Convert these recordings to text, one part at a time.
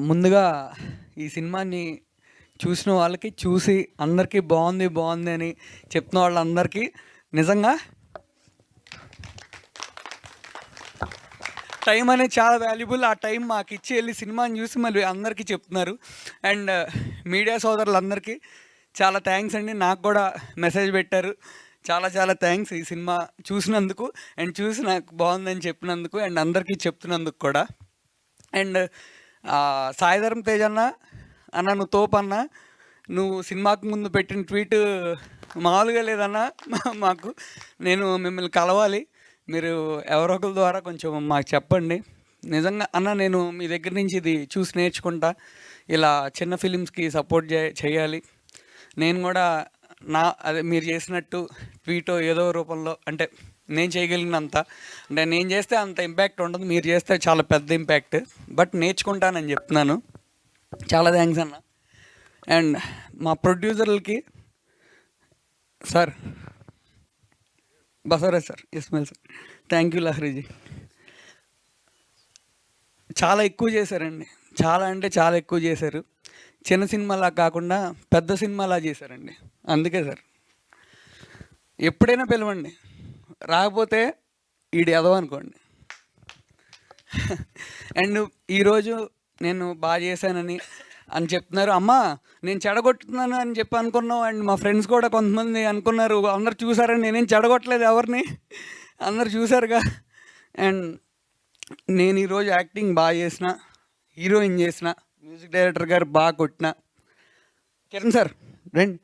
ముందుగా ఈ సినిమాని చూసిన వాళ్ళకి, చూసి అందరికీ బాగుంది బాగుంది అని చెప్తున్న వాళ్ళందరికీ నిజంగా టైం అనేది చాలా వాల్యుబుల్. ఆ టైం మాకు ఇచ్చి వెళ్ళి సినిమాని చూసి మళ్ళీ అందరికీ చెప్తున్నారు. అండ్ మీడియా సోదరులందరికీ చాలా థ్యాంక్స్ అండి. నాకు కూడా మెసేజ్ పెట్టారు, చాలా చాలా థ్యాంక్స్ ఈ సినిమా చూసినందుకు అండ్ చూసి నాకు బాగుందని చెప్పినందుకు అండ్ అందరికీ చెప్తున్నందుకు కూడా. అండ్ సాయిధరం తేజ్ అన్న నువ్వు తోపన్నా, నువ్వు సినిమాకు ముందు పెట్టిన ట్వీట్ మామూలుగా లేదన్నా. మాకు నేను మిమ్మల్ని కలవాలి, మీరు ఎవరో ఒకరి ద్వారా కొంచెం మాకు చెప్పండి. నిజంగా అన్న నేను మీ దగ్గర నుంచి ఇది చూసి నేర్చుకుంటా, ఇలా చిన్న ఫిలిమ్స్కి సపోర్ట్ చేయాలి. నేను కూడా అదే మీరు చేసినట్టు ట్వీటో ఏదో రూపంలో, అంటే నేను చేయగలిగినంత, అంటే నేను చేస్తే అంత ఇంపాక్ట్ ఉండదు, మీరు చేస్తే చాలా పెద్ద ఇంపాక్ట్, బట్ నేర్చుకుంటానని చెప్తున్నాను. చాలా థ్యాంక్స్ అన్న. అండ్ మా ప్రొడ్యూసర్లకి sir, Basavaraj sir, Ismail sir, thank you. లహరీజీ చాలా ఎక్కువ చేశారండి, చాలా అంటే చాలా ఎక్కువ చేశారు. చిన్న సినిమాలా కాకుండా పెద్ద సినిమాలా చేశారండి. అందుకే సార్ ఎప్పుడైనా పిలవండి, రాకపోతే ఈడు ఎదవ అనుకోండి. అండ్ ఈరోజు నేను బాగా చేశానని చెప్తున్నారు. అమ్మా నేను చెడగొట్టుతున్నాను అని చెప్పి అనుకున్నాం. అండ్ మా ఫ్రెండ్స్ కూడా కొంతమంది అనుకున్నారు, అందరు చూసారని. నేనేం చెడగొట్టలేదు ఎవరిని, అందరు చూసారుగా. అండ్ నేను ఈరోజు యాక్టింగ్ బాగా చేసిన, హీరోయిన్ చేసిన, మ్యూజిక్ డైరెక్టర్ గారు బాగా కొట్టిన. కిరణ్ సార్ రండి,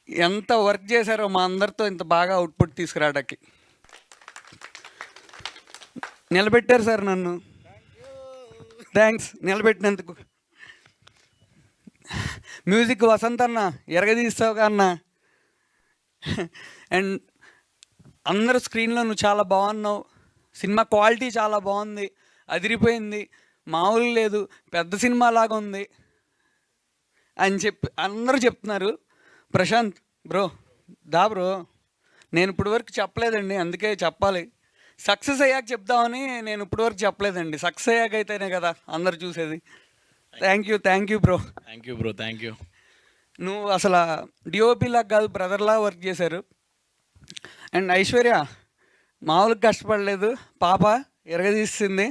ఎంత వర్క్ చేశారో మా అందరితో ఇంత బాగా అవుట్పుట్ తీసుకురావడానికి. నిలబెట్టారు సార్ నన్ను, థ్యాంక్స్ నిలబెట్టినందుకు. మ్యూజిక్ వసంత్ అన్న ఎరగదీస్తావు అన్న. అండ్ అందరూ స్క్రీన్లో నువ్వు చాలా బాగున్నావు, సినిమా క్వాలిటీ చాలా బాగుంది, అదిరిపోయింది, మామూలు లేదు, పెద్ద సినిమా లాగా ఉంది అని చెప్పి అందరూ చెప్తున్నారు. ప్రశాంత్ బ్రో, బ్రో నేను ఇప్పటివరకు చెప్పలేదండి, అందుకే చెప్పాలి. సక్సెస్ అయ్యాక చెప్దామని నేను ఇప్పటివరకు చెప్పలేదండి. సక్సెస్ అయ్యాక అయితేనే కదా అందరు చూసేది. Thank you bro. Thank you. నువ్వు అసలు డిఓపిలాగా కాదు, బ్రదర్లా వర్క్ చేశారు. అండ్ ఐశ్వర్య మామూలుగా కష్టపడలేదు, పాప ఎరగదీస్తుంది,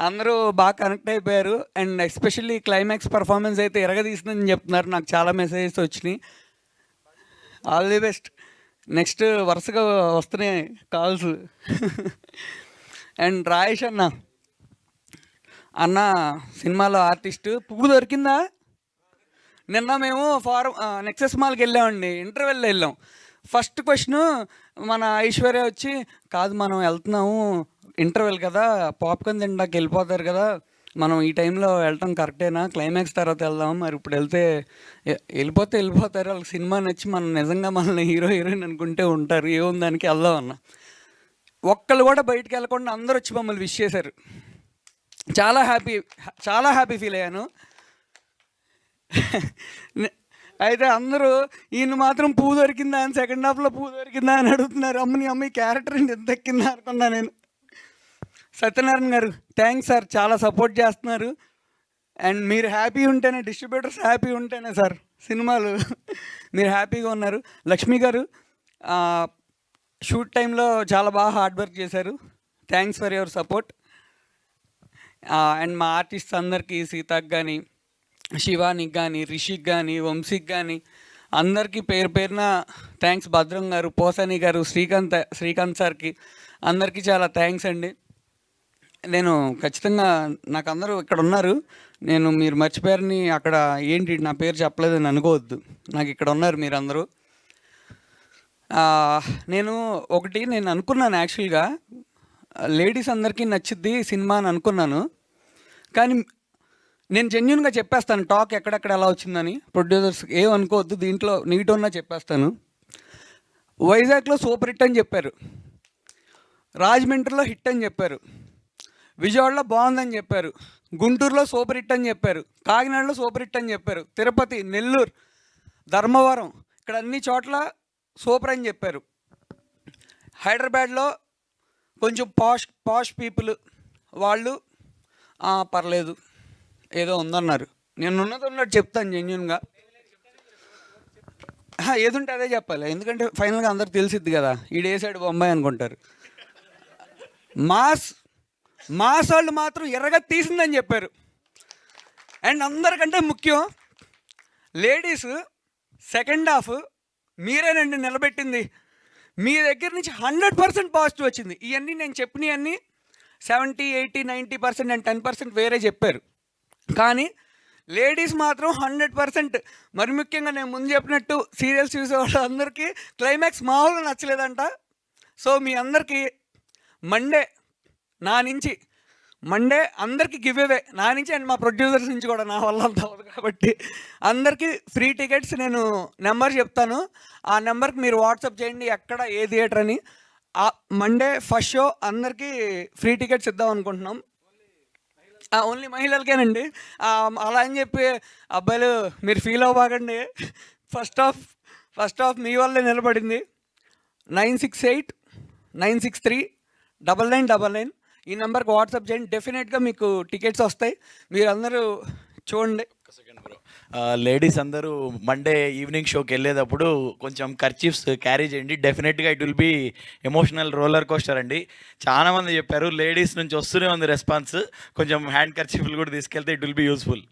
అందరూ బాగా కనెక్ట్ అయిపోయారు. అండ్ ఎస్పెషల్లీ క్లైమాక్స్ పర్ఫార్మెన్స్ అయితే ఎరగదీస్తుందని చెప్తున్నారు, నాకు చాలా మెసేజెస్ వచ్చినాయి. All the best. నెక్స్ట్ వరుసగా వస్తున్నాయి కాల్స్. అండ్ రాయేష్ అన్న సినిమాలో ఆర్టిస్టు పువ్వు దొరికిందా? నిన్న మేము నెక్సెస్ మాల్కి వెళ్ళామండి, ఇంటర్వెల్లో వెళ్ళాం. ఫస్ట్ క్వశ్చన్ మన ఐశ్వర్య వచ్చి, కాదు మనం వెళ్తున్నాము ఇంటర్వెల్ కదా, పాప్కార్న్ తింటాకి వెళ్ళిపోతారు కదా, మనం ఈ టైంలో వెళ్ళటం కరెక్టేనా, క్లైమాక్స్ తర్వాత వెళ్దాం, మరి ఇప్పుడు వెళ్తే వెళ్ళిపోతారు, వాళ్ళకి సినిమా నచ్చి మనం నిజంగా మనల్ని హీరోయిన్ అనుకుంటే ఉంటారు, ఏముంది దానికి వెళ్దాం అన్న. ఒక్కళ్ళు కూడా బయటికి వెళ్ళకుండా అందరూ వచ్చి మమ్మల్ని విష్ చేశారు. చాలా హ్యాపీ ఫీల్ అయ్యాను. అయితే అందరూ ఈయన మాత్రం పువ్వు దొరికిందా అని, సెకండ్ హాఫ్లో పువ్వు దొరికిందా అని అడుగుతున్నారు. అమ్మాయి క్యారెక్టర్ ఎంత ఎక్కిందా అనుకున్నా నేను. సత్యనారాయణ గారు థ్యాంక్స్ సార్, చాలా సపోర్ట్ చేస్తున్నారు. అండ్ మీరు హ్యాపీ ఉంటేనే, డిస్ట్రిబ్యూటర్స్ హ్యాపీ ఉంటేనే సార్ సినిమాలు, మీరు హ్యాపీగా ఉన్నారు. లక్ష్మి గారు షూట్ టైంలో చాలా బాగా హార్డ్ వర్క్ చేశారు, thanks for your support. And మా ఆర్టిస్ట్ అందరికీ, సీతాకి కానీ, శివానికి కానీ, రిషిక్ కానీ, వంశీకి కానీ, అందరికీ పేరు పేరున థ్యాంక్స్. భద్రం గారు, పోసాని గారు, శ్రీకాంత్ సార్కి అందరికీ చాలా థ్యాంక్స్ అండి. నేను ఖచ్చితంగా, నాకు అందరూ ఇక్కడ ఉన్నారు, నేను మీరు మర్చిపోయారని అక్కడ ఏంటి నా పేరు చెప్పలేదని అనుకోవద్దు, నాకు ఇక్కడ ఉన్నారు మీరందరూ. నేను అనుకున్నాను యాక్చువల్గా లేడీస్ అందరికీ నచ్చిద్ది సినిమా అని అనుకున్నాను, కానీ నేను జెన్యున్గా చెప్పేస్తాను టాక్ ఎక్కడెక్కడ ఎలా వచ్చిందని. ప్రొడ్యూసర్స్ ఏమనుకోవద్దు, దీంట్లో నీట్ ఉన్నా చెప్పేస్తాను. వైజాగ్లో సూపర్ హిట్ అని చెప్పారు, రాజమండ్రిలో హిట్ అని చెప్పారు, విజయవాడలో బాగుందని చెప్పారు, గుంటూరులో సూపర్ హిట్ అని చెప్పారు, కాకినాడలో సూపర్ హిట్ అని చెప్పారు, తిరుపతి, నెల్లూరు, ధర్మవరం, ఇక్కడ అన్ని చోట్ల సూపర్ అని చెప్పారు. హైదరాబాద్లో కొంచెం పాష్ పీపుల్ వాళ్ళు పర్లేదు ఏదో ఉందన్నారు. నేను ఉన్నది ఉన్నట్టు చెప్తాను జెన్యున్గా. ఏదుంటే అదే చెప్పాలి, ఎందుకంటే ఫైనల్గా అందరికి తెలిసిద్ది కదా ఈడు ఏ సైడ్ బొంబాయి అనుకుంటారు. మాస్ మాస్ వాళ్ళు మాత్రం ఎర్రగా తీసిందని చెప్పారు. అండ్ అందరికంటే ముఖ్యం లేడీస్ సెకండ్ హాఫ్ మీరేనండి నిలబెట్టింది. మీ దగ్గర నుంచి 100% పాజిటివ్ వచ్చింది. ఇవన్నీ నేను చెప్పినవన్నీ 70, 80, 90% అండ్ 10% వేరే చెప్పారు. కానీ లేడీస్ మాత్రం 100%. మరి ముఖ్యంగా నేను ముందు చెప్పినట్టు సీరియల్స్ చూసే వాళ్ళందరికీ క్లైమాక్స్ మామూలుగా నచ్చలేదంట. సో మీ అందరికీ మండే అందరికీ గివ్ అవే నా నుంచి అండ్ మా ప్రొడ్యూసర్స్ నుంచి కూడా, నా వల్ల అంత అవ్వదు కాబట్టి అందరికీ ఫ్రీ టికెట్స్. నేను నెంబర్ చెప్తాను, ఆ నెంబర్కి మీరు వాట్సాప్ చేయండి ఎక్కడ ఏ థియేటర్ అని. మండే ఫస్ట్ షో అందరికీ ఫ్రీ టికెట్స్ ఇద్దాం అనుకుంటున్నాం. ఓన్లీ మహిళలకేనండి. అలా అని చెప్పి అబ్బాయిలు మీరు ఫీల్ అవ్వకండి. ఫస్ట్ హాఫ్ మీ వల్లే నిలబడింది. 9689639999 ఈ నెంబర్కి వాట్సాప్ చేయండి. డెఫినెట్గా మీకు టికెట్స్ వస్తాయి, మీరందరూ చూడండి. లేడీస్ అందరూ మండే ఈవినింగ్ షోకి వెళ్ళేటప్పుడు కొంచెం కర్చీఫ్స్ క్యారీ చేయండి. డెఫినెట్గా it will be emotional roller coaster అండి. చాలామంది చెప్పారు, లేడీస్ నుంచి వస్తూనే ఉంది రెస్పాన్స్. కొంచెం హ్యాండ్ కర్చీఫ్లు కూడా తీసుకెళ్తే it will be useful.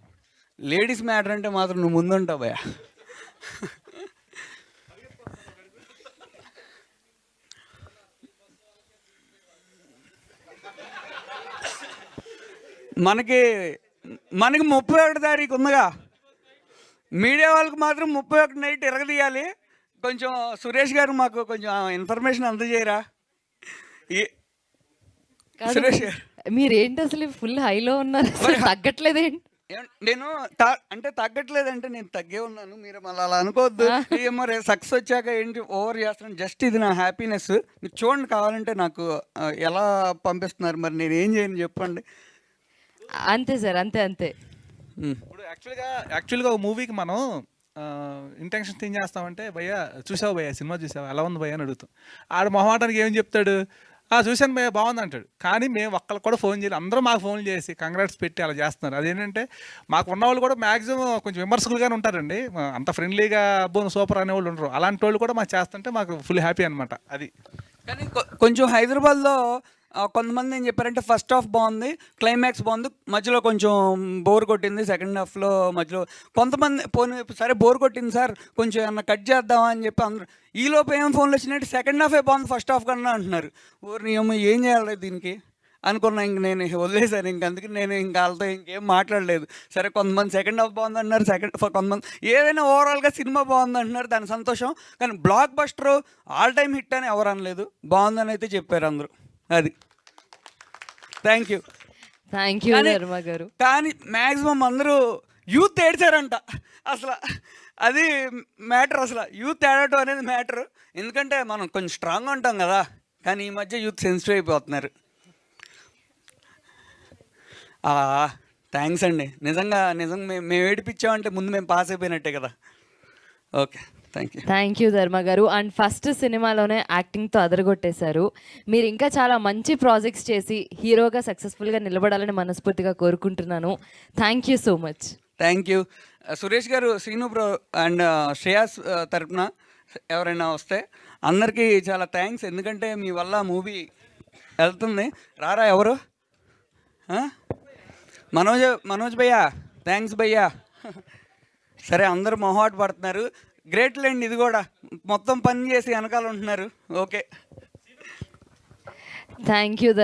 Ladies matter అంటే మాత్రం నువ్వు ముందుంటావు భయ్యా. మనకి 31 తారీఖు ఉందిగా, మీడియా వాళ్ళకి మాత్రం 31 నైట్ ఎరగదీయాలి. కొంచెం సురేష్ గారు మాకు కొంచెం ఇన్ఫర్మేషన్ అందజేయరా? సురేష్ గారు మీరేంటి అసలు ఫుల్ హైలో ఉన్నారు, తగ్గట్లేదేంటి? నేను అంటే తగ్గట్లేదంటే నేను తగ్గే ఉన్నాను, మీరు మళ్ళీ అలా అనుకోవద్దు. ఏమో సక్సెస్ వచ్చాక ఏంటి ఓవర్ చేస్తున్నాను. జస్ట్ ఇది నా హ్యాపీనెస్. మీరు చూడండి, కావాలంటే నాకు ఎలా పంపిస్తున్నారు, మరి నేను ఏం చేయను చెప్పండి. అంతే సార్, అంతే. ఇప్పుడు యాక్చువల్గా ఒక మూవీకి మనం ఇంటెన్షన్ ఏం చేస్తామంటే, భయ్యా చూసావు భయ్యా సినిమా చూసావు ఎలా ఉంది భయ్యా అని అడుగుతాం. ఆడు మొహమాటానికి ఏం చెప్తాడు, చూశాను భయ్యా బాగుంది అంటాడు. కానీ మేము ఒక్కరికి కూడా ఫోన్ చేయాలి, అందరూ మాకు ఫోన్ చేసి కంగ్రాట్స్ పెట్టి అలా చేస్తున్నారు. అదేంటంటే మాకు ఉన్న వాళ్ళు కూడా మ్యాక్సిమం కొంచెం విమర్శకులుగానే ఉంటారండి, అంత ఫ్రెండ్లీగా అబ్బో సూపర్ అనేవాళ్ళు ఉండరు. అలాంటి వాళ్ళు కూడా మాకు చేస్తుంటే మాకు ఫుల్ హ్యాపీ అనమాట. అది కానీ కొంచెం హైదరాబాద్లో కొంతమంది ఏం చెప్పారంటే ఫస్ట్ హాఫ్ బాగుంది, క్లైమాక్స్ బాగుంది, మధ్యలో కొంచెం బోర్ కొట్టింది సెకండ్ హాఫ్లో మధ్యలో. కొంతమంది పోనీ సరే బోర్ కొట్టింది సార్ కొంచెం ఏమన్నా కట్ చేద్దామా అని చెప్పి అందరూ. ఈలోపు ఏం ఫోన్లు వచ్చినట్టు సెకండ్ హాఫే బాగుంది ఫస్ట్ హాఫ్ కన్నా అంటున్నారు. ఊరిని ఏమో ఏం చేయాలి దీనికి అనుకున్నా, ఇంక నేను వదిలేసాను. అందుకని నేను ఇంకా వాళ్ళతో ఇంకేం మాట్లాడలేదు. సరే కొంతమంది సెకండ్ హాఫ్ బాగుంది అంటున్నారు, కొంతమంది ఏదైనా ఓవరాల్గా సినిమా బాగుంది అంటున్నారు, దాని సంతోషం. కానీ block buster all time hit అని ఎవరు అనలేదు, బాగుందని అయితే చెప్పారు అందరూ. అది థ్యాంక్ యూ ధర్మ గారు. కానీ మ్యాక్సిమం అందరూ యూత్ ఏడ్చారంట. అసలు అది మ్యాటర్, అసలు యూత్ ఏడటం అనేది మ్యాటర్. ఎందుకంటే మనం కొంచెం స్ట్రాంగ్గా ఉంటాం కదా, కానీ ఈ మధ్య యూత్ సెన్సిటివ్ అయిపోతున్నారు. థ్యాంక్స్ అండి, నిజంగా మేము ఏడిపించామంటే ముందు మేము పాస్ అయిపోయినట్టే కదా. ఓకే, థ్యాంక్ యూ ధర్మ గారు. అండ్ ఫస్ట్ సినిమాలోనే యాక్టింగ్తో అదరగొట్టేశారు. మీరు ఇంకా చాలా మంచి ప్రాజెక్ట్స్ చేసి హీరోగా సక్సెస్ఫుల్గా నిలబడాలని మనస్ఫూర్తిగా కోరుకుంటున్నాను. Thank you so much. Thank you Suresh గారు. శ్రీను బ్రో అండ్ శ్రేయాస్ తరపున ఎవరైనా వస్తే అందరికీ చాలా థ్యాంక్స్. ఎందుకంటే మీ వల్ల మూవీ వెళ్తుంది. రారా ఎవరు? మనోజ్ భయ్యా, థ్యాంక్స్ భయ్యా. సరే అందరూ మొహాట పడుతున్నారు, గ్రేట్ లేండి. ఇది కూడా మొత్తం పని చేసి వెనకాల ఉంటున్నారు. Okay, thank you.